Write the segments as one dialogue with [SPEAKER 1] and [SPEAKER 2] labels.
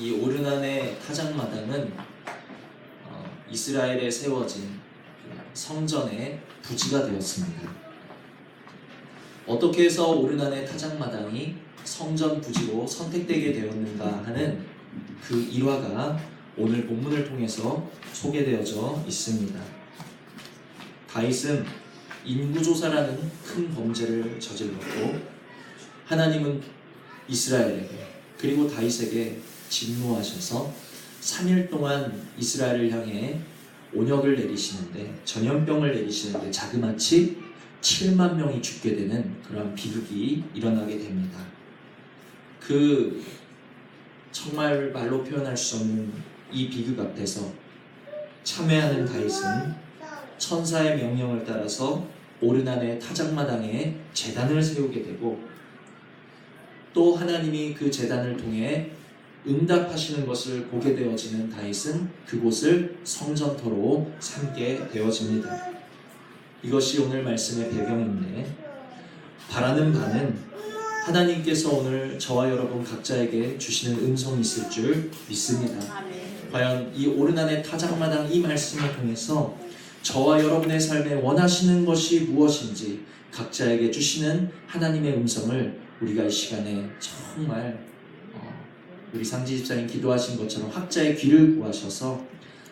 [SPEAKER 1] 이 오르난의 타작마당은 이스라엘에 세워진 성전의 부지가 되었습니다. 어떻게 해서 오르난의 타작마당이 성전 부지로 선택되게 되었는가 하는 그 일화가 오늘 본문을 통해서 소개되어져 있습니다. 다윗은 인구조사라는 큰 범죄를 저질렀고 하나님은 이스라엘에게 그리고 다윗에게 진노하셔서 3일 동안 이스라엘을 향해 온역을 내리시는데, 전염병을 내리시는데 자그마치 7만 명이 죽게 되는 그런 비극이 일어나게 됩니다. 그 정말 말로 표현할 수 없는 이 비극 앞에서 참회하는 다윗은 천사의 명령을 따라서 오르난의 타작마당에 제단을 세우게 되고, 또 하나님이 그 제단을 통해 응답하시는 것을 보게 되어지는 다윗은 그곳을 성전터로 삼게 되어집니다. 이것이 오늘 말씀의 배경인데, 바라는 바는 하나님께서 오늘 저와 여러분 각자에게 주시는 음성이 있을 줄 믿습니다. 과연 이 오르난의 타작마당 이 말씀을 통해서 저와 여러분의 삶에 원하시는 것이 무엇인지 각자에게 주시는 하나님의 음성을 우리가 이 시간에 정말 우리 상지 집사님 기도하신 것처럼 학자의 귀를 구하셔서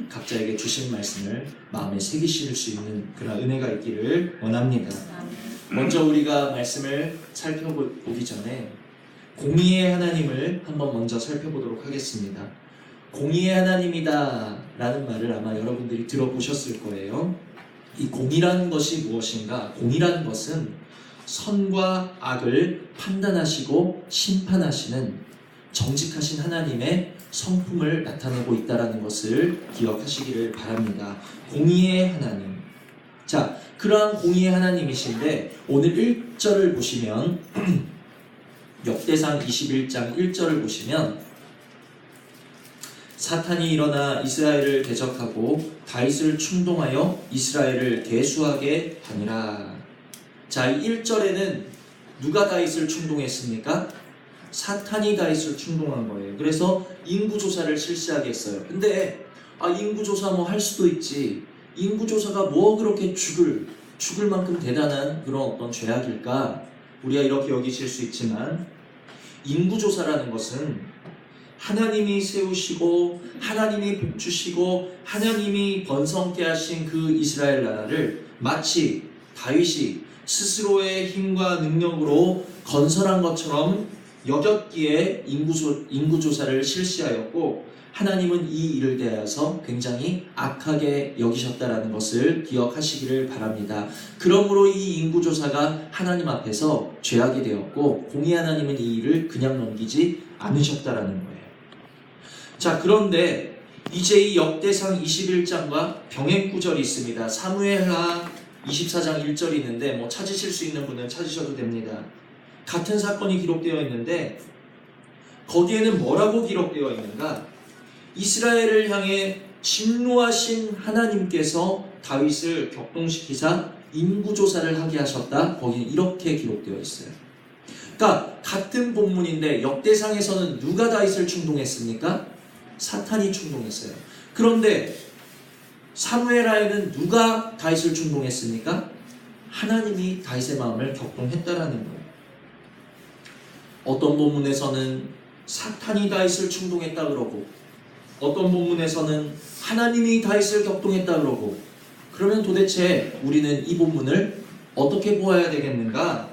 [SPEAKER 1] 각자에게 주신 말씀을 마음에 새기실 수 있는 그런 은혜가 있기를 원합니다. 먼저 우리가 말씀을 살펴보기 전에 공의의 하나님을 한번 먼저 살펴보도록 하겠습니다. 공의의 하나님이다 라는 말을 아마 여러분들이 들어보셨을 거예요. 이 공의라는 것이 무엇인가? 공의라는 것은 선과 악을 판단하시고 심판하시는 정직하신 하나님의 성품을 나타내고 있다는 것을 기억하시기를 바랍니다. 공의의 하나님. 자, 그러한 공의의 하나님이신데 오늘 1절을 보시면 역대상 21장 1절을 보시면 사탄이 일어나 이스라엘을 대적하고 다윗을 충동하여 이스라엘을 계수하게 하니라. 자, 이 1절에는 누가 다윗을 충동했습니까? 사탄이 다윗을 충동한 거예요. 그래서 인구조사를 실시하게 했어요. 근데 인구조사 뭐 할 수도 있지, 인구조사가 뭐 그렇게 죽을 만큼 대단한 그런 어떤 죄악일까? 우리가 이렇게 여기실 수 있지만, 인구조사라는 것은 하나님이 세우시고 하나님이 복주시고 하나님이 번성케 하신 그 이스라엘 나라를 마치 다윗이 스스로의 힘과 능력으로 건설한 것처럼 여겼기에 인구조사를 실시하였고, 하나님은 이 일을 대하여서 굉장히 악하게 여기셨다라는 것을 기억하시기를 바랍니다. 그러므로 이 인구조사가 하나님 앞에서 죄악이 되었고, 공의 하나님은 이 일을 그냥 넘기지 않으셨다라는 거예요. 자, 그런데 이제 이 역대상 21장과 병행 구절이 있습니다. 사무엘하 24장 1절이 있는데 뭐 찾으실 수 있는 분은 찾으셔도 됩니다. 같은 사건이 기록되어 있는데 거기에는 뭐라고 기록되어 있는가? 이스라엘을 향해 진노하신 하나님께서 다윗을 격동시키사 인구조사를 하게 하셨다. 거기는 이렇게 기록되어 있어요. 그러니까 같은 본문인데 역대상에서는 누가 다윗을 충동했습니까? 사탄이 충동했어요. 그런데 사무엘하에는 누가 다윗을 충동했습니까? 하나님이 다윗의 마음을 격동했다라는 거예요. 어떤 본문에서는 사탄이 다윗을 충동했다 그러고, 어떤 본문에서는 하나님이 다윗을 격동했다 그러고, 그러면 도대체 우리는 이 본문을 어떻게 보아야 되겠는가?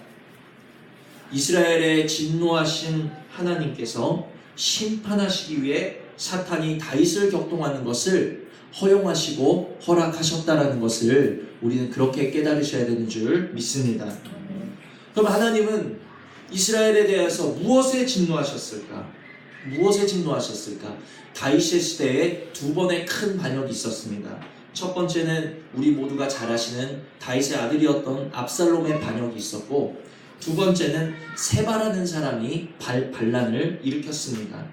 [SPEAKER 1] 이스라엘에 진노하신 하나님께서 심판하시기 위해 사탄이 다윗을 격동하는 것을 허용하시고 허락하셨다라는 것을 우리는 그렇게 깨달으셔야 되는 줄 믿습니다. 그럼 하나님은 이스라엘에 대해서 무엇에 진노하셨을까? 무엇에 진노하셨을까? 다윗의 시대에 두 번의 큰 반역이 있었습니다. 첫 번째는 우리 모두가 잘 아시는 다윗의 아들이었던 압살롬의 반역이 있었고, 두 번째는 세바라는 사람이 반란을 일으켰습니다.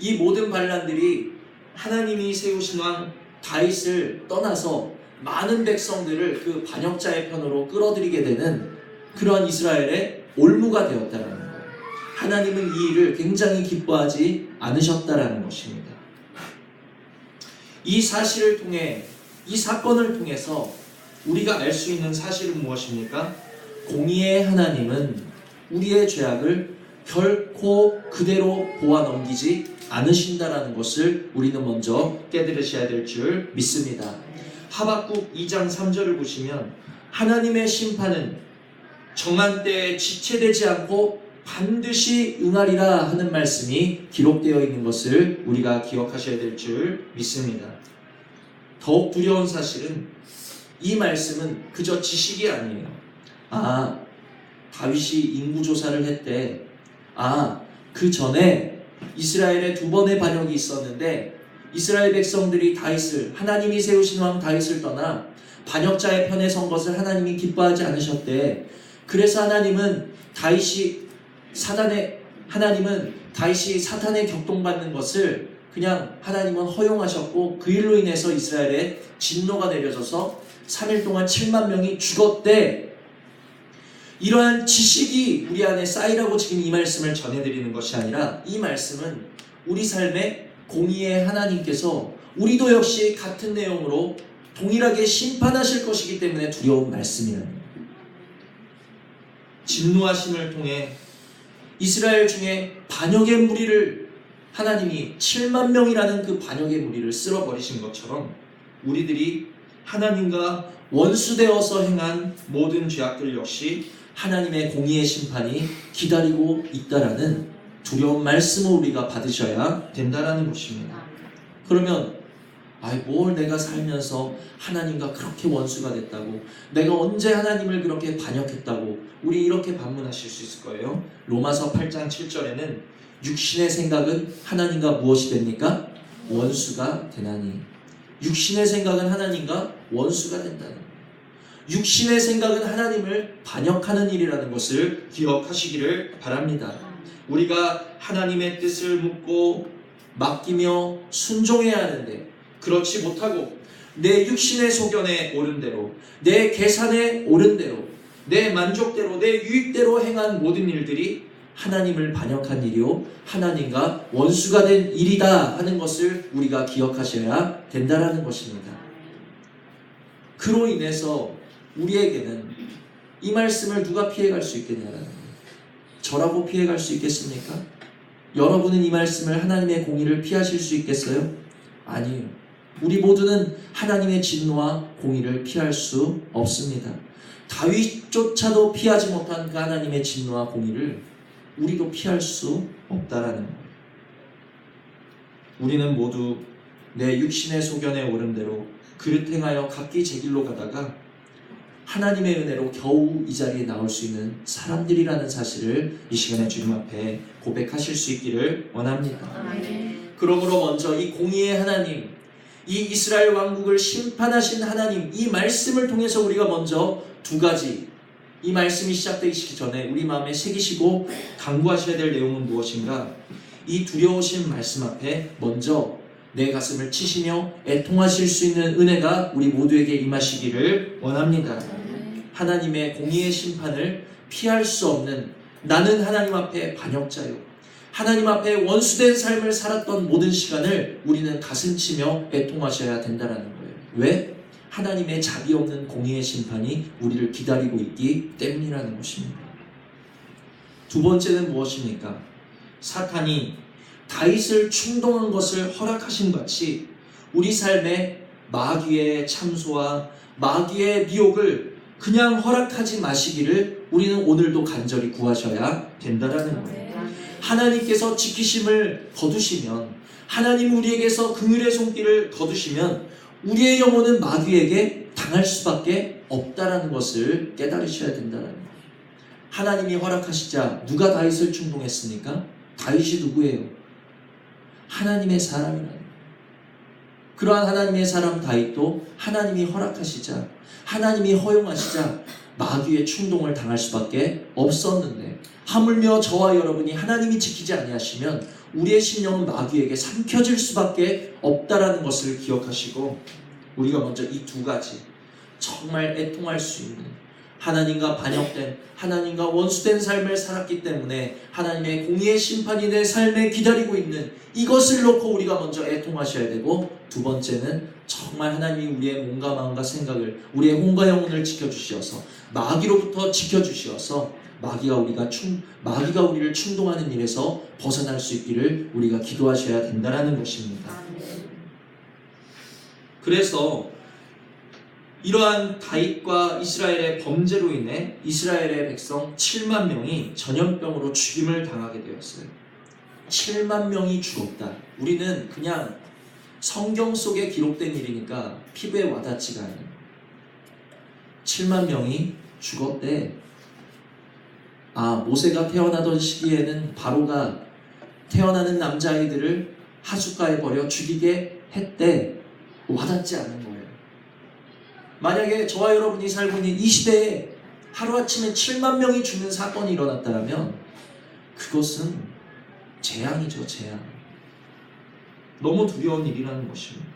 [SPEAKER 1] 이 모든 반란들이 하나님이 세우신 왕 다윗을 떠나서 많은 백성들을 그 반역자의 편으로 끌어들이게 되는 그러한 이스라엘의 올무가 되었다는 거예요. 하나님은 이 일을 굉장히 기뻐하지 않으셨다라는 것입니다. 이 사실을 통해, 이 사건을 통해서 우리가 알 수 있는 사실은 무엇입니까? 공의의 하나님은 우리의 죄악을 결코 그대로 보아 넘기지 않으신다라는 것을 우리는 먼저 깨달으셔야 될 줄 믿습니다. 하박국 2장 3절을 보시면 하나님의 심판은 정한 때에 지체되지 않고 반드시 응하리라 하는 말씀이 기록되어 있는 것을 우리가 기억하셔야 될 줄 믿습니다. 더욱 두려운 사실은 이 말씀은 그저 지식이 아니에요. 다윗이 인구조사를 했대. 그 전에 이스라엘에 2번의 반역이 있었는데 이스라엘 백성들이 다윗을, 하나님이 세우신 왕 다윗을 떠나 반역자의 편에 선 것을 하나님이 기뻐하지 않으셨대. 그래서 하나님은 다윗이 사탄에 격동받는 것을 그냥 하나님은 허용하셨고 그 일로 인해서 이스라엘에 진노가 내려져서 3일 동안 7만 명이 죽었대. 이러한 지식이 우리 안에 쌓이라고 지금 이 말씀을 전해드리는 것이 아니라 이 말씀은 우리 삶의 공의의 하나님께서 우리도 역시 같은 내용으로 동일하게 심판하실 것이기 때문에 두려운 말씀이라는 거예요. 진노하심을 통해 이스라엘 중에 반역의 무리를 하나님이 7만 명이라는 그 반역의 무리를 쓸어버리신 것처럼 우리들이 하나님과 원수되어서 행한 모든 죄악들 역시 하나님의 공의의 심판이 기다리고 있다라는 두려운 말씀을 우리가 받으셔야 된다라는 것입니다. 그러면 뭘 내가 살면서 하나님과 그렇게 원수가 됐다고, 내가 언제 하나님을 그렇게 반역했다고, 우리 이렇게 반문하실 수 있을 거예요. 로마서 8장 7절에는 육신의 생각은 하나님과 무엇이 됩니까? 원수가 되나니. 육신의 생각은 하나님과 원수가 된다는 거예요. 육신의 생각은 하나님을 반역하는 일이라는 것을 기억하시기를 바랍니다. 우리가 하나님의 뜻을 묻고 맡기며 순종해야 하는데 그렇지 못하고 내 육신의 소견에 오른 대로, 내 계산에 오른 대로, 내 만족대로, 내 유익대로 행한 모든 일들이 하나님을 반역한 일이요 하나님과 원수가 된 일이다 하는 것을 우리가 기억하셔야 된다라는 것입니다. 그로 인해서 우리에게는 이 말씀을 누가 피해갈 수 있겠냐라는 거예요. 저라고 피해갈 수 있겠습니까? 여러분은 이 말씀을, 하나님의 공의를 피하실 수 있겠어요? 아니에요. 우리 모두는 하나님의 진노와 공의를 피할 수 없습니다. 다윗조차도 피하지 못한 그 하나님의 진노와 공의를 우리도 피할 수 없다라는 거예요. 우리는 모두 내 육신의 소견에 오른 대로 그릇 행하여 각기 제 길로 가다가 하나님의 은혜로 겨우 이 자리에 나올 수 있는 사람들이라는 사실을 이 시간에 주님 앞에 고백하실 수 있기를 원합니다. 그러므로 먼저 이 공의의 하나님, 이 이스라엘 왕국을 심판하신 하나님, 이 말씀을 통해서 우리가 먼저 2가지, 이 말씀이 시작되기 전에 우리 마음에 새기시고 강구하셔야 될 내용은 무엇인가? 이 두려우신 말씀 앞에 먼저 내 가슴을 치시며 애통하실 수 있는 은혜가 우리 모두에게 임하시기를 원합니다. 하나님의 공의의 심판을 피할 수 없는, 나는 하나님 앞에 반역자요, 하나님 앞에 원수된 삶을 살았던 모든 시간을 우리는 가슴치며 애통하셔야 된다는 거예요. 왜? 하나님의 자비 없는 공의의 심판이 우리를 기다리고 있기 때문이라는 것입니다. 2번째는 무엇입니까? 사탄이 다윗을 충동한 것을 허락하신 같이 우리 삶에 마귀의 참소와 마귀의 미혹을 그냥 허락하지 마시기를 우리는 오늘도 간절히 구하셔야 된다는 거예요. 하나님께서 지키심을 거두시면, 하나님 우리에게서 긍휼의 손길을 거두시면 우리의 영혼은 마귀에게 당할 수밖에 없다라는 것을 깨달으셔야 된다는 거예요. 하나님이 허락하시자 누가 다윗을 충동했습니까? 다윗이 누구예요? 하나님의 사람이라는 거예요. 그러한 하나님의 사람 다윗도 하나님이 허락하시자, 하나님이 허용하시자 마귀의 충동을 당할 수밖에 없었는데, 하물며 저와 여러분이 하나님이 지키지 아니하시면 우리의 심령은 마귀에게 삼켜질 수밖에 없다라는 것을 기억하시고, 우리가 먼저 이 2가지 정말 애통할 수 있는, 하나님과 반역된, 하나님과 원수된 삶을 살았기 때문에 하나님의 공의의 심판이 내 삶에 기다리고 있는 이것을 놓고 우리가 먼저 애통하셔야 되고, 두 번째는 정말 하나님이 우리의 몸과 마음과 생각을, 우리의 혼과 영혼을 지켜주시어서, 마귀로부터 지켜주시어서 마귀가 우리를 충동하는 일에서 벗어날 수 있기를 우리가 기도하셔야 된다는 것입니다. 그래서 이러한 다윗과 이스라엘의 범죄로 인해 이스라엘의 백성 7만 명이 전염병으로 죽임을 당하게 되었어요. 7만 명이 죽었다. 우리는 그냥 성경 속에 기록된 일이니까 피부에 와닿지가 않아요. 7만 명이 죽었대. 모세가 태어나던 시기에는 바로가 태어나는 남자아이들을 하숫가에 버려 죽이게 했대. 와닿지 않은 거예요. 만약에 저와 여러분이 살고 있는 이 시대에 하루아침에 7만 명이 죽는 사건이 일어났다면 그것은 재앙이죠, 재앙. 너무 두려운 일이라는 것입니다.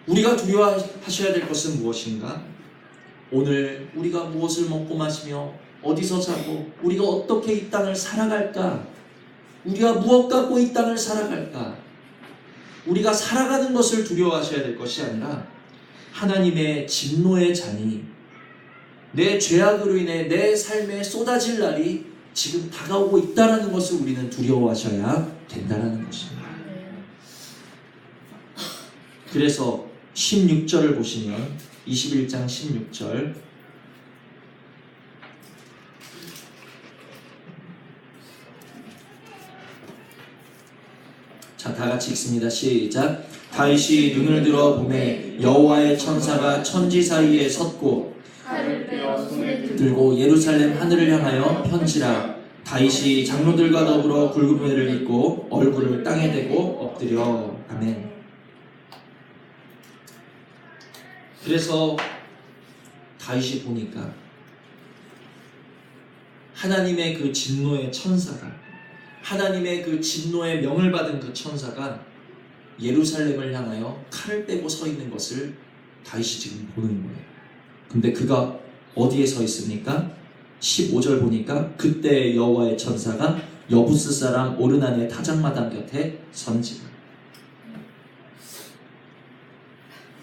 [SPEAKER 1] 우리가 두려워하셔야 될 것은 무엇인가? 오늘 우리가 무엇을 먹고 마시며 어디서 자고 우리가 어떻게 이 땅을 살아갈까? 우리가 무엇 갖고 이 땅을 살아갈까? 우리가 살아가는 것을 두려워하셔야 될 것이 아니라 하나님의 진노의 잔이 내 죄악으로 인해 내 삶에 쏟아질 날이 지금 다가오고 있다는 것을 우리는 두려워하셔야 된다는 것입니다. 그래서 16절을 보시면 21장 16절 자, 다같이 읽습니다. 시작. 다윗이 눈을 들어 보매 여호와의 천사가 천지 사이에 섰고
[SPEAKER 2] 칼을 빼어 손에
[SPEAKER 1] 들고 예루살렘 하늘을 향하여 편지라. 다윗이 장로들과 더불어 굵은 회를 입고 얼굴을 땅에 대고 엎드려. 아멘. 그래서 다윗이 보니까 하나님의 그 진노의 천사가, 하나님의 그 진노의 명을 받은 그 천사가 예루살렘을 향하여 칼을 빼고 서 있는 것을 다윗이 지금 보는 거예요. 근데 그가 어디에 서 있습니까? 15절 보니까 그때 여호와의 천사가 여부스 사람 오르난의 타작마당 곁에 선지라.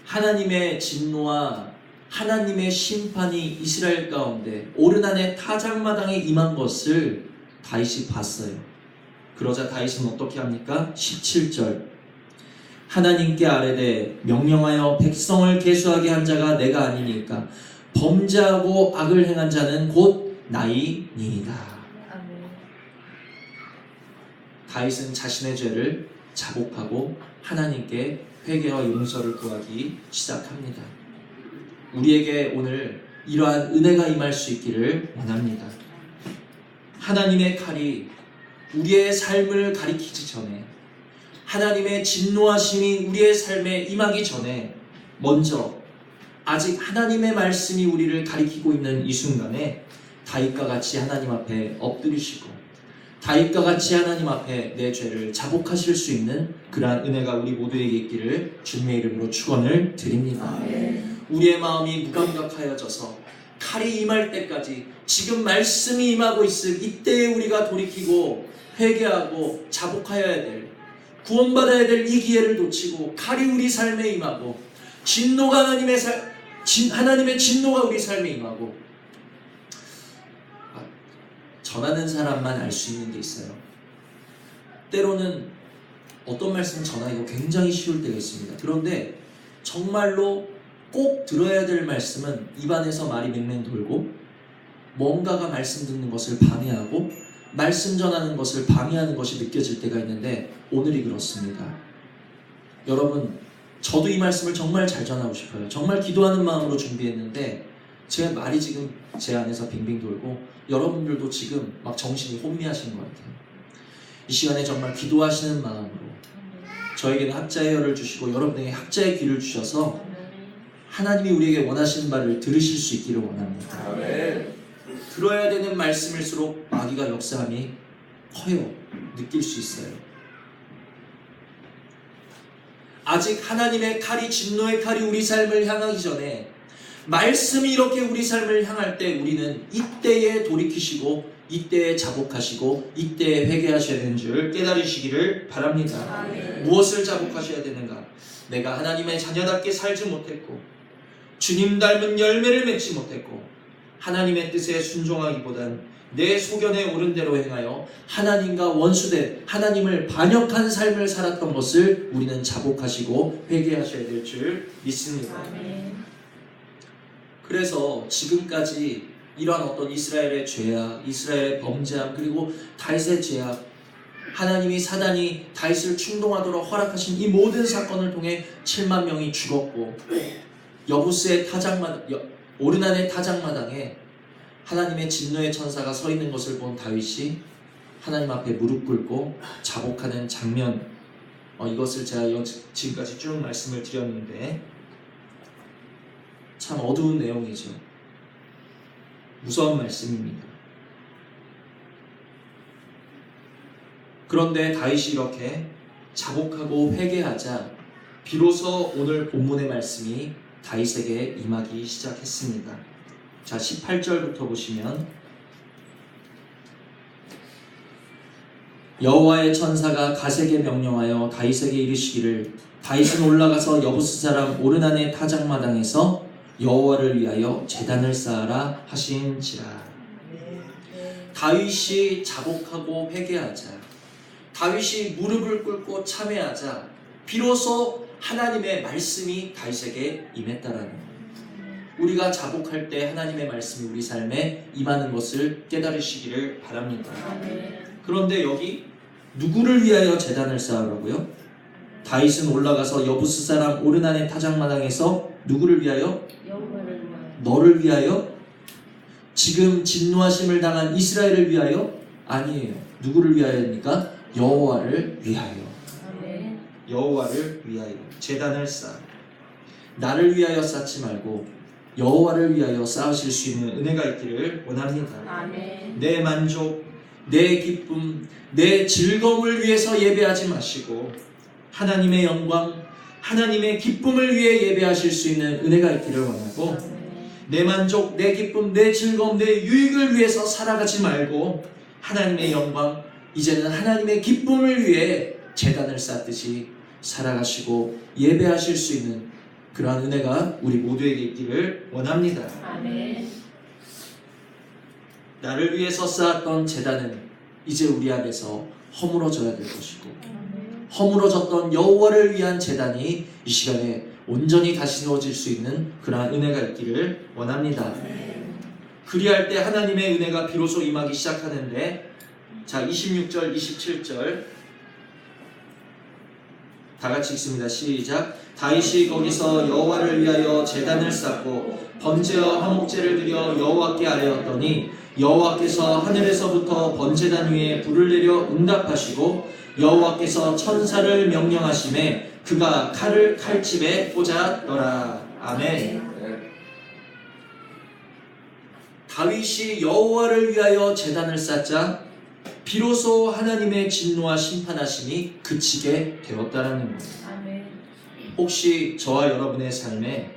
[SPEAKER 1] 하나님의 진노와 하나님의 심판이 이스라엘 가운데 오르난의 타작마당에 임한 것을 다윗이 봤어요. 그러자 다윗은 어떻게 합니까? 17절 하나님께 아뢰되 명령하여 백성을 계수하게 한 자가 내가 아니니까 범죄하고 악을 행한 자는 곧 나이니이다. 다윗은 자신의 죄를 자복하고 하나님께 회개와 용서를 구하기 시작합니다. 우리에게 오늘 이러한 은혜가 임할 수 있기를 원합니다. 하나님의 칼이 우리의 삶을 가리키기 전에, 하나님의 진노하심이 우리의 삶에 임하기 전에 먼저 아직 하나님의 말씀이 우리를 가리키고 있는 이 순간에 다윗과 같이 하나님 앞에 엎드리시고 다윗과 같이 하나님 앞에 내 죄를 자복하실 수 있는 그러한 은혜가 우리 모두에게 있기를 주님의 이름으로 축원을 드립니다. 우리의 마음이 무감각하여져서 칼이 임할 때까지 지금 말씀이 임하고 있을 이때에 우리가 돌이키고 회개하고 자복하여야 될, 구원받아야 될 이 기회를 놓치고 칼이 우리 삶에 임하고 진노가 하나님의 진노가 우리 삶에 임하고 전하는 사람만 알 수 있는 게 있어요. 때로는 어떤 말씀 전하기가 굉장히 쉬울 때가 있습니다. 그런데 정말로 꼭 들어야 될 말씀은 입안에서 말이 맹맹 돌고 뭔가가 말씀 듣는 것을 방해하고 말씀 전하는 것을 방해하는 것이 느껴질 때가 있는데 오늘이 그렇습니다. 여러분, 저도 이 말씀을 정말 잘 전하고 싶어요. 정말 기도하는 마음으로 준비했는데 제 말이 지금 제 안에서 빙빙 돌고 여러분들도 지금 막 정신이 혼미하신 것 같아요. 이 시간에 정말 기도하시는 마음으로 저에게는 학자의 혀를 주시고 여러분에게 학자의 귀를 주셔서 하나님이 우리에게 원하시는 말을 들으실 수 있기를 원합니다.
[SPEAKER 2] 아멘.
[SPEAKER 1] 들어야 되는 말씀일수록 마귀가 역사함이 커요. 느낄 수 있어요. 아직 하나님의 칼이, 진노의 칼이 우리 삶을 향하기 전에 말씀이 이렇게 우리 삶을 향할 때 우리는 이때에 돌이키시고 이때에 자복하시고 이때에 회개하셔야 되는 줄 깨달으시기를 바랍니다.
[SPEAKER 2] 아멘.
[SPEAKER 1] 무엇을 자복하셔야 되는가? 내가 하나님의 자녀답게 살지 못했고 주님 닮은 열매를 맺지 못했고 하나님의 뜻에 순종하기보단 내 소견에 옳은 대로 행하여 하나님과 원수된 하나님을 반역한 삶을 살았던 것을 우리는 자복하시고 회개하셔야 될 줄 믿습니다.
[SPEAKER 2] 아멘.
[SPEAKER 1] 그래서 지금까지 이러한 어떤 이스라엘의 죄악, 이스라엘의 범죄함, 그리고 다윗의 죄악, 하나님이 사단이 다윗을 충동하도록 허락하신 이 모든 사건을 통해 7만 명이 죽었고 여부스의 오르난의 타작마당에 하나님의 진노의 천사가 서 있는 것을 본 다윗이 하나님 앞에 무릎 꿇고 자복하는 장면, 이것을 제가 지금까지 쭉 말씀을 드렸는데 참 어두운 내용이죠. 무서운 말씀입니다. 그런데 다윗이 이렇게 자복하고 회개하자 비로소 오늘 본문의 말씀이 다윗에게 임하기 시작했습니다. 자, 18절부터 보시면 여호와의 천사가 갓에게 명령하여 다윗에게 이르시기를 다윗은 올라가서 여부스 사람 오르난의 타작마당에서 여호와를 위하여 제단을 쌓아라 하신지라. 다윗이 자복하고 회개하자, 다윗이 무릎을 꿇고 참회하자 비로소 하나님의 말씀이 다윗에게 임했다라는 거예요. 우리가 자복할 때 하나님의 말씀이 우리 삶에 임하는 것을 깨달으시기를 바랍니다. 그런데 여기 누구를 위하여 제단을 쌓으라고요? 다윗은 올라가서 여부스 사람 오르난의 타작마당에서 누구를 위하여? 너를 위하여? 지금 진노하심을 당한 이스라엘을 위하여? 아니에요. 누구를 위하여입니까? 여호와를 위하여. 여호와를 위하여 제단을 쌓아. 나를 위하여 쌓지 말고 여호와를 위하여 쌓으실 수 있는 은혜가 있기를 원합니다.
[SPEAKER 2] 아멘.
[SPEAKER 1] 내 만족, 내 기쁨, 내 즐거움을 위해서 예배하지 마시고 하나님의 영광, 하나님의 기쁨을 위해 예배하실 수 있는 은혜가 있기를 원하고 내 만족, 내 기쁨, 내 즐거움, 내 유익을 위해서 살아가지 말고 하나님의 영광, 이제는 하나님의 기쁨을 위해 제단을 쌓듯이 살아가시고 예배하실 수 있는 그러한 은혜가 우리 모두에게 있기를 원합니다.
[SPEAKER 2] 아멘.
[SPEAKER 1] 나를 위해서 쌓았던 제단은 이제 우리 안에서 허물어져야 될 것이고 허물어졌던 여호와를 위한 제단이 이 시간에 온전히 다시 세워질 수 있는 그러한 은혜가 있기를 원합니다. 그리할 때 하나님의 은혜가 비로소 임하기 시작하는데, 자 26절 27절 다 같이 읽습니다. 시작. 다윗이 거기서 여호와를 위하여 제단을 쌓고 번제와 화목제를 드려 여호와께 아뢰었더니 여호와께서 하늘에서부터 번제단 위에 불을 내려 응답하시고 여호와께서 천사를 명령하심에 그가 칼을 칼집에 꽂았더라. 아멘. 다윗이 여호와를 위하여 제단을 쌓자 비로소 하나님의 진노와 심판하심이 그치게 되었다라는 거예요.
[SPEAKER 2] 아멘.
[SPEAKER 1] 혹시 저와 여러분의 삶에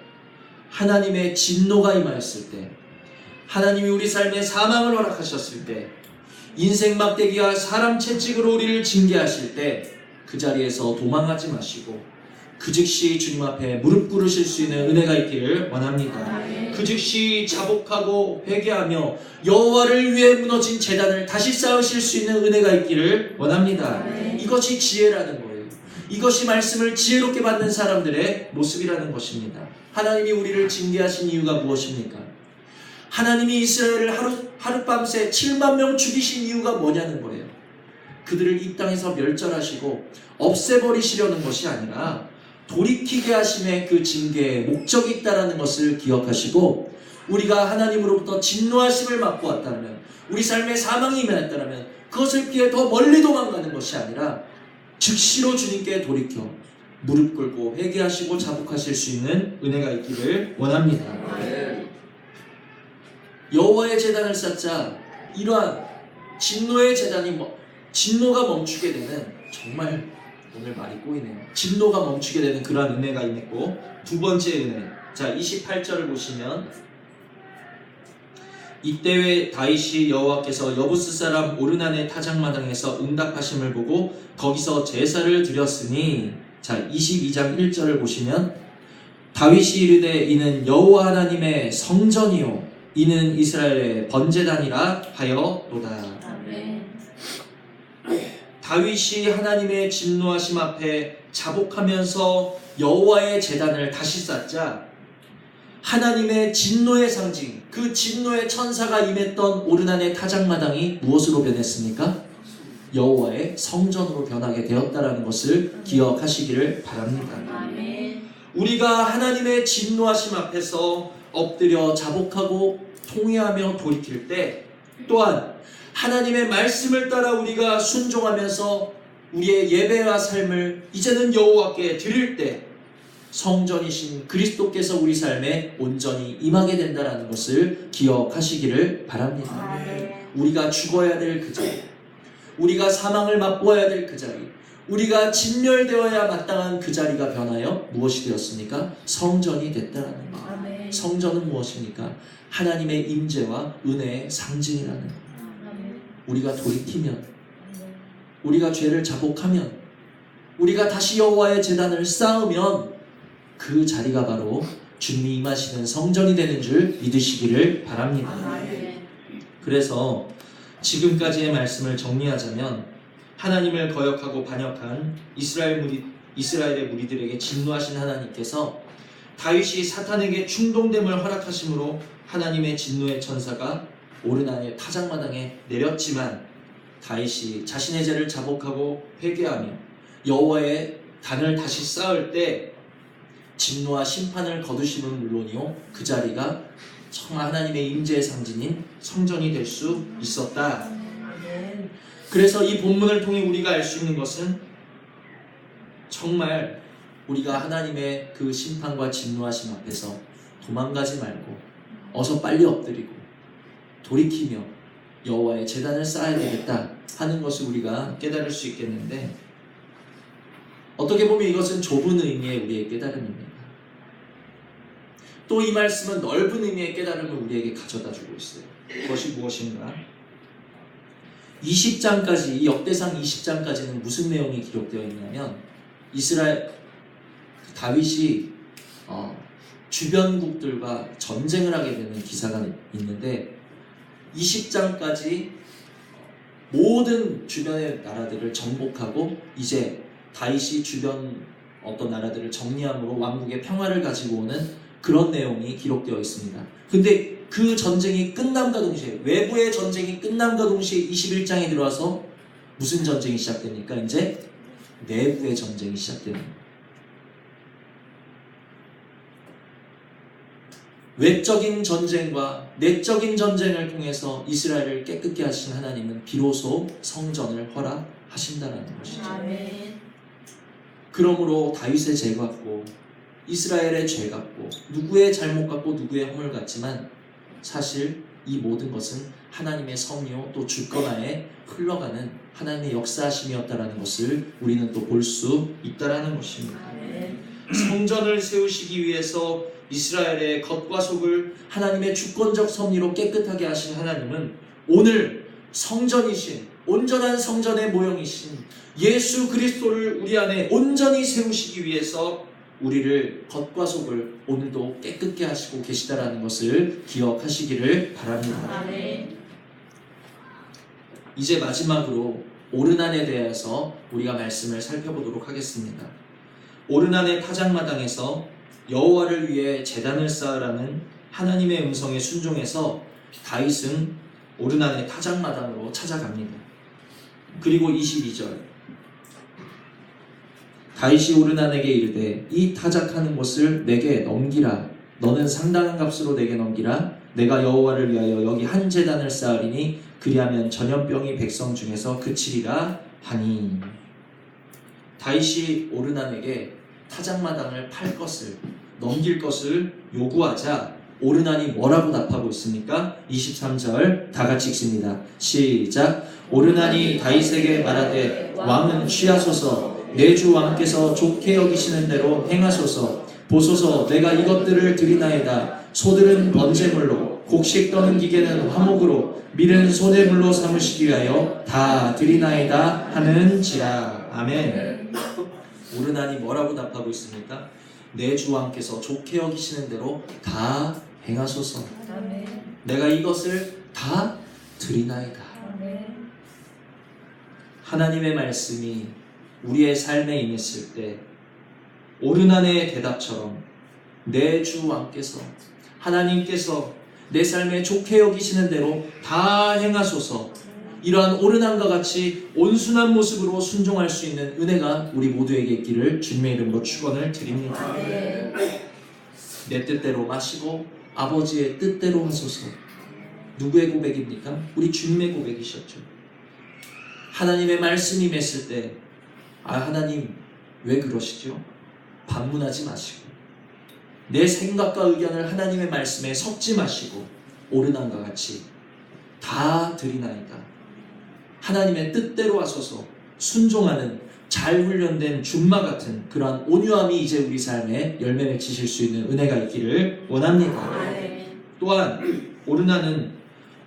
[SPEAKER 1] 하나님의 진노가 임하였을 때, 하나님이 우리 삶에 사망을 허락하셨을 때, 인생 막대기와 사람 채찍으로 우리를 징계하실 때 그 자리에서 도망하지 마시고 그 즉시 주님 앞에 무릎 꿇으실 수 있는 은혜가 있기를 원합니다. 그 즉시 자복하고 회개하며 여호와를 위해 무너진 제단을 다시 쌓으실 수 있는 은혜가 있기를 원합니다. 이것이 지혜라는 거예요. 이것이 말씀을 지혜롭게 받는 사람들의 모습이라는 것입니다. 하나님이 우리를 징계하신 이유가 무엇입니까? 하나님이 이스라엘을 하룻밤새 7만 명 죽이신 이유가 뭐냐는 거예요. 그들을 이 땅에서 멸절하시고 없애버리시려는 것이 아니라 돌이키게 하심의 그 징계의 목적이 있다는 것을 기억하시고, 우리가 하나님으로부터 진노하심을 맞고 왔다면, 우리 삶에 사망이 임했다면 그것을 피해 더 멀리 도망가는 것이 아니라 즉시로 주님께 돌이켜 무릎 꿇고 회개하시고 자복하실 수 있는 은혜가 있기를 원합니다. 여호와의 제단을 쌓자 이러한 진노의 제단이 진노가 멈추게 되는, 정말 오늘 말이 꼬이네요. 진노가 멈추게 되는 그러한 은혜가 임했고, 두 번째 은혜, 자, 28절을 보시면 이때에 다윗이 여호와께서 여부스 사람 오르난의 타작마당에서 응답하심을 보고 거기서 제사를 드렸으니, 자, 22장 1절을 보시면 다윗이 이르되 이는 여호와 하나님의 성전이요 이는 이스라엘의 번제단이라 하였도다.
[SPEAKER 2] 아멘.
[SPEAKER 1] 다윗이 하나님의 진노하심 앞에 자복하면서 여호와의 제단을 다시 쌓자 하나님의 진노의 상징, 그 진노의 천사가 임했던 오르난의 타작마당이 무엇으로 변했습니까? 여호와의 성전으로 변하게 되었다라는 것을 기억하시기를 바랍니다.
[SPEAKER 2] 아멘.
[SPEAKER 1] 우리가 하나님의 진노하심 앞에서 엎드려 자복하고 통회하며 돌이킬 때, 또한 하나님의 말씀을 따라 우리가 순종하면서 우리의 예배와 삶을 이제는 여호와께 드릴 때 성전이신 그리스도께서 우리 삶에 온전히 임하게 된다는 것을 기억하시기를 바랍니다.
[SPEAKER 2] 아멘.
[SPEAKER 1] 우리가 죽어야 될 그 자리, 우리가 사망을 맛보아야 될 그 자리, 우리가 진멸되어야 마땅한 그 자리가 변하여 무엇이 되었습니까? 성전이 됐다라는 것.
[SPEAKER 2] 아멘.
[SPEAKER 1] 성전은 무엇입니까? 하나님의 임재와 은혜의 상징이라는 것.
[SPEAKER 2] 아멘.
[SPEAKER 1] 우리가 돌이키면, 우리가 죄를 자복하면, 우리가 다시 여호와의 제단을 쌓으면 그 자리가 바로 주님이 임하시는 성전이 되는 줄 믿으시기를 바랍니다.
[SPEAKER 2] 아멘.
[SPEAKER 1] 그래서 지금까지의 말씀을 정리하자면, 하나님을 거역하고 반역한 이스라엘의 무리들에게 진노하신 하나님께서 다윗이 사탄에게 충동됨을 허락하심으로 하나님의 진노의 천사가 오르난의 타작마당에 내렸지만, 다윗이 자신의 죄를 자복하고 회개하며 여호와의 단을 다시 쌓을 때 진노와 심판을 거두심은 물론이요, 그 자리가 정말 하나님의 임재의 상징인 성전이 될 수 있었다.
[SPEAKER 2] 아멘.
[SPEAKER 1] 그래서 이 본문을 통해 우리가 알 수 있는 것은 정말 우리가 하나님의 그 심판과 진노하심 앞에서 도망가지 말고 어서 빨리 엎드리고 돌이키며 여호와의 제단을 쌓아야 되겠다 하는 것을 우리가 깨달을 수 있겠는데, 어떻게 보면 이것은 좁은 의미의 우리의 깨달음입니다. 또 이 말씀은 넓은 의미의 깨달음을 우리에게 가져다 주고 있어요. 그것이 무엇인가? 20장까지, 이 역대상 20장까지는 무슨 내용이 기록되어 있냐면, 이스라엘 다윗이 주변국들과 전쟁을 하게 되는 기사가 있는데, 20장까지 모든 주변의 나라들을 정복하고 이제 다윗이 주변 어떤 나라들을 정리함으로 왕국의 평화를 가지고 오는 그런 내용이 기록되어 있습니다. 근데 그 전쟁이 끝남과 동시에, 외부의 전쟁이 끝남과 동시에 21장에 들어와서 무슨 전쟁이 시작됩니까? 이제 내부의 전쟁이 시작됩니다. 외적인 전쟁과 내적인 전쟁을 통해서 이스라엘을 깨끗게 하신 하나님은 비로소 성전을 허락하신다는 것이죠.
[SPEAKER 2] 아멘.
[SPEAKER 1] 그러므로 다윗의 죄 같고 이스라엘의 죄 같고 누구의 잘못 같고 누구의 허물 같지만, 사실 이 모든 것은 하나님의 섭리요 또 주권하에 흘러가는 하나님의 역사하심이었다라는 것을 우리는 또 볼 수 있다라는 것입니다.
[SPEAKER 2] 아멘.
[SPEAKER 1] 성전을 세우시기 위해서 이스라엘의 겉과 속을 하나님의 주권적 섭리로 깨끗하게 하신 하나님은 오늘 성전이신, 온전한 성전의 모형이신 예수 그리스도를 우리 안에 온전히 세우시기 위해서 우리를 겉과 속을 오늘도 깨끗게 하시고 계시다라는 것을 기억하시기를 바랍니다.
[SPEAKER 2] 아멘.
[SPEAKER 1] 이제 마지막으로 오르난에 대해서 우리가 말씀을 살펴보도록 하겠습니다. 오르난의 타작마당에서 여호와를 위해 제단을 쌓으라는 하나님의 음성에 순종해서 다윗은 오르난의 타작마당으로 찾아갑니다. 그리고 22절, 다윗이 오르난에게 이르되 이 타작하는 곳을 내게 넘기라. 너는 상당한 값으로 내게 넘기라. 내가 여호와를 위하여 여기 한 제단을 쌓으리니 그리하면 전염병이 백성 중에서 그치리라 하니. 다윗이 오르난에게 타작마당을 팔 것을, 넘길 것을 요구하자 오르난이 뭐라고 답하고 있습니까? 23절 다 같이 읽습니다. 시작. 오르난이 다윗에게 말하되 왕은 취하소서, 내 주 왕께서 좋게 여기시는 대로 행하소서. 보소서 내가 이것들을 드리나이다. 소들은 번제물로, 곡식 떠는 기계는 화목으로, 밀은 소대물로 삼으시기 위하여 다 드리나이다 하는지라. 아멘. 오르나니 뭐라고 답하고 있습니까? 내 주 왕께서 좋게 여기시는 대로 다 행하소서.
[SPEAKER 2] 아멘.
[SPEAKER 1] 내가 이것을 다 드리나이다.
[SPEAKER 2] 아멘.
[SPEAKER 1] 하나님의 말씀이 우리의 삶에 임했을 때 오르난의 대답처럼 내 주 왕께서, 하나님께서 내 삶에 좋게 여기시는 대로 다 행하소서. 이러한 오르난과 같이 온순한 모습으로 순종할 수 있는 은혜가 우리 모두에게 있기를 주님의 이름으로 축원을 드립니다.
[SPEAKER 2] 아멘.
[SPEAKER 1] 내 뜻대로 마시고 아버지의 뜻대로 하소서. 누구의 고백입니까? 우리 주님의 고백이셨죠. 하나님의 말씀이 임했을 때 하나님 왜 그러시죠? 반문하지 마시고 내 생각과 의견을 하나님의 말씀에 섞지 마시고 오르난과 같이 다 드리나이다. 하나님의 뜻대로 하소서. 순종하는 잘 훈련된 준마 같은 그러한 온유함이 이제 우리 삶에 열매 맺히실 수 있는 은혜가 있기를 원합니다.
[SPEAKER 2] 아멘.
[SPEAKER 1] 또한 오르나는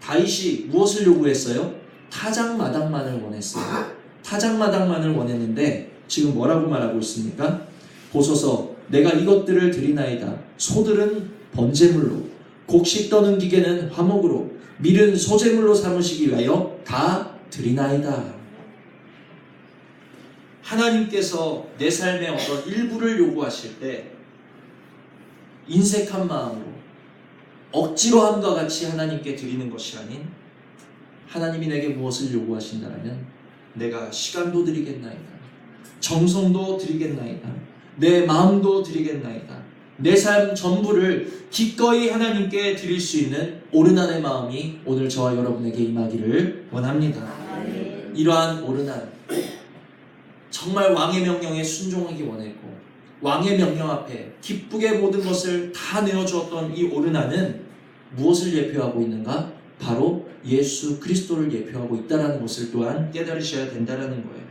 [SPEAKER 1] 다윗이 무엇을 요구했어요? 타작마당만을 원했어요. 타작마당만을 원했는데 지금 뭐라고 말하고 있습니까? 보소서 내가 이것들을 드리나이다. 소들은 번제물로, 곡식 떠는 기계는 화목으로, 밀은 소제물로 삼으시기 위하여 다 드리나이다. 하나님께서 내 삶의 어떤 일부를 요구하실 때 인색한 마음으로 억지로 함과 같이 하나님께 드리는 것이 아닌, 하나님이 내게 무엇을 요구하신다면 내가 시간도 드리겠나이다, 정성도 드리겠나이다, 내 마음도 드리겠나이다, 내 삶 전부를 기꺼이 하나님께 드릴 수 있는 오르난의 마음이 오늘 저와 여러분에게 임하기를 원합니다.
[SPEAKER 2] 아멘.
[SPEAKER 1] 이러한 오르난, 정말 왕의 명령에 순종하기 원했고 왕의 명령 앞에 기쁘게 모든 것을 다 내어주었던 이 오르난은 무엇을 예표하고 있는가? 바로 예수 그리스도를 예표하고 있다는 것을 또한 깨달으셔야 된다는 거예요.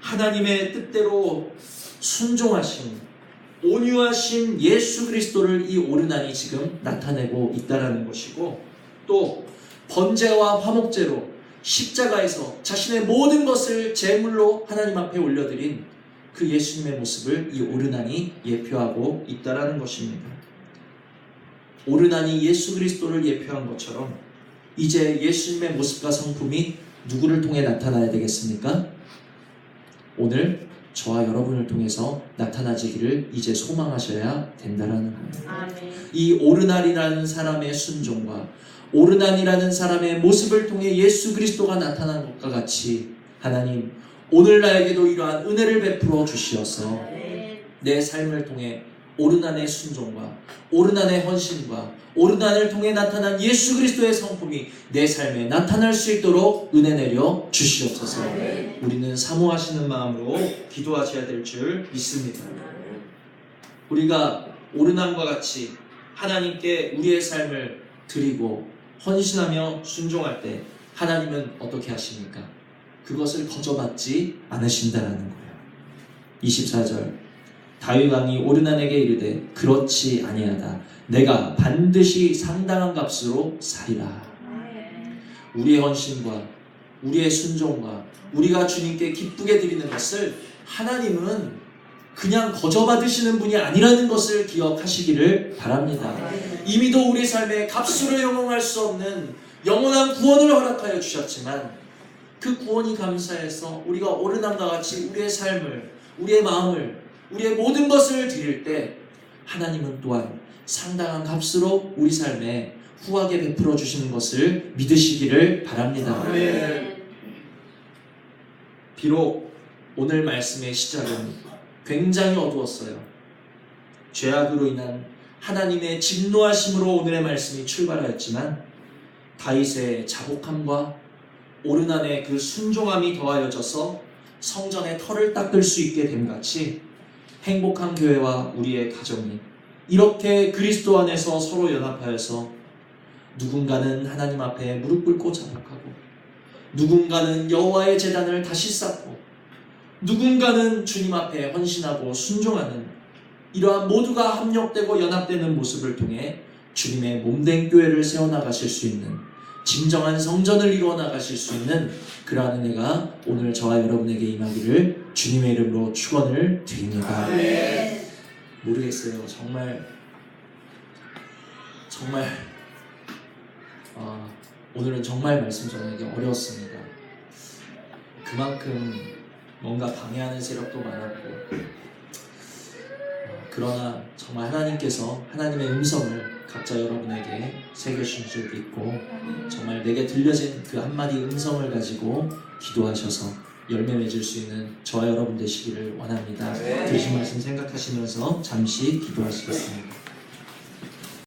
[SPEAKER 1] 하나님의 뜻대로 순종하신, 온유하신 예수 그리스도를 이 오르난이 지금 나타내고 있다는 것이고, 또 번제와 화목제로 십자가에서 자신의 모든 것을 제물로 하나님 앞에 올려드린 그 예수님의 모습을 이 오르난이 예표하고 있다는 것입니다. 오르난이 예수 그리스도를 예표한 것처럼 이제 예수님의 모습과 성품이 누구를 통해 나타나야 되겠습니까? 오늘 저와 여러분을 통해서 나타나지기를 이제 소망하셔야 된다는 거예요.
[SPEAKER 2] 아멘.
[SPEAKER 1] 이 오르난이라는 사람의 순종과 오르난이라는 사람의 모습을 통해 예수 그리스도가 나타난 것과 같이 하나님 오늘 나에게도 이러한 은혜를 베풀어 주시어서
[SPEAKER 2] 아멘.
[SPEAKER 1] 내 삶을 통해 오르난의 순종과 오르난의 헌신과 오르난을 통해 나타난 예수 그리스도의 성품이 내 삶에 나타날 수 있도록 은혜 내려 주시옵소서.
[SPEAKER 2] 아멘.
[SPEAKER 1] 우리는 사모하시는 마음으로 기도하셔야 될 줄 믿습니다. 우리가 오르난과 같이 하나님께 우리의 삶을 드리고 헌신하며 순종할 때 하나님은 어떻게 하십니까? 그것을 거저받지 않으신다라는 거예요. 24절 다윗 왕이 오르난에게 이르되 그렇지 아니하다. 내가 반드시 상당한 값으로 사리라.
[SPEAKER 2] 아멘.
[SPEAKER 1] 우리의 헌신과 우리의 순종과 우리가 주님께 기쁘게 드리는 것을 하나님은 그냥 거저받으시는 분이 아니라는 것을 기억하시기를 바랍니다. 이미도 우리 삶에 값으로 영원할 수 없는 영원한 구원을 허락하여 주셨지만 그 구원이 감사해서 우리가 오르난과 같이 우리의 삶을, 우리의 마음을, 우리의 모든 것을 드릴 때 하나님은 또한 상당한 값으로 우리 삶에 후하게 베풀어 주시는 것을 믿으시기를 바랍니다.
[SPEAKER 2] 아멘.
[SPEAKER 1] 비록 오늘 말씀의 시작은 굉장히 어두웠어요. 죄악으로 인한 하나님의 진노하심으로 오늘의 말씀이 출발하였지만 다윗의 자복함과 오르난의 그 순종함이 더하여져서 성전의 털을 닦을 수 있게 됨같이 행복한 교회와 우리의 가정이 이렇게 그리스도 안에서 서로 연합하여서 누군가는 하나님 앞에 무릎 꿇고 자복하고 누군가는 여호와의 제단을 다시 쌓고 누군가는 주님 앞에 헌신하고 순종하는 이러한 모두가 합력되고 연합되는 모습을 통해 주님의 몸된 교회를 세워나가실 수 있는, 진정한 성전을 이루어나가실 수 있는 그러한 은혜가 오늘 저와 여러분에게 임하기를 주님의 이름으로 축원을 드립니다.
[SPEAKER 2] 아멘.
[SPEAKER 1] 모르겠어요. 정말 오늘은 정말 말씀 전하기 어려웠습니다. 그만큼 뭔가 방해하는 세력도 많았고, 그러나 정말 하나님께서 하나님의 음성을 각자 여러분에게 새겨주신 줄 믿고, 정말 내게 들려진 그 한마디 음성을 가지고 기도하셔서 열매 맺을 수 있는 저와 여러분 되시기를 원합니다. 들으신 말씀 생각하시면서 잠시 기도하시겠습니다.